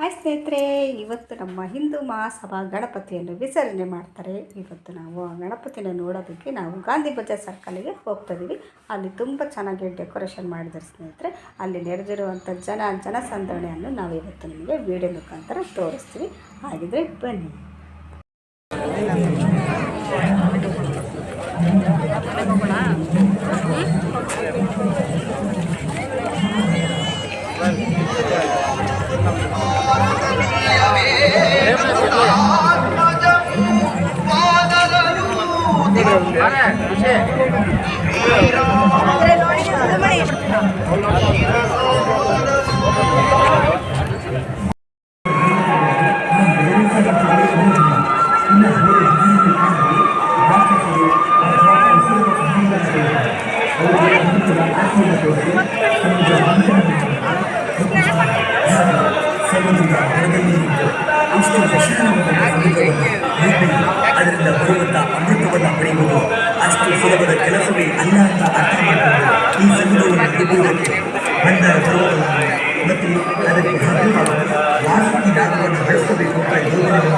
Hi ಸ್ನೇಹಿತರೆ, ಇವತ್ತು ನಮ್ಮ ಹಿಂದೂ ಮಹಾಸಭಾ ಗಣಪತಿಯನ್ನು ವಿಸರ್ಜನೆ ಮಾಡ್ತಾರೆ. ಇವತ್ತು ನಾವು ಆ ಗಣಪತಿನ ನೋಡೋದಕ್ಕೆ ನಾವು ಗಾಂಧಿ ಬಜಾರ್ ಸರ್ಕಲಿಗೆ ಹೋಗ್ತಾ ಇದ್ದೀವಿ. ಅಲ್ಲಿ ತುಂಬ ಚೆನ್ನಾಗಿ ಡೆಕೋರೇಷನ್ ಮಾಡಿದ್ದಾರೆ ಸ್ನೇಹಿತರೆ. ಅಲ್ಲಿ ನೆರೆದಿರುವಂಥ ಜನಸಂದಣಿಯನ್ನು ನಾವು ಇವತ್ತು ನಿಮಗೆ ವಿಡಿಯೋ ಮುಖಾಂತರ ತೋರಿಸ್ತೀವಿ. ಹಾಗಿದ್ರೆ ಬನ್ನಿ. ಅದರಿಂದ ಬರುವಂಥ ಅಮೃತವನ್ನು ಪಡೆಯುವುದು ಅಷ್ಟು ಸುಲಭದ ಕೆಲಸವೇ ಅಲ್ಲ ಅಂತ ಅರ್ಥ ಮಾಡಿಕೊಂಡು ಈ ಸಂಘವನ್ನು ತಿರುಗುವುದಕ್ಕೆ ಬಂದ ಪರ್ವತವನ್ನು ಮತ್ತು ಅದಕ್ಕೆ ವಾಸುಕಿ ನಾಗವನ್ನು ಬಳಸಬೇಕು ಅಂತ ಯೋಜನೆ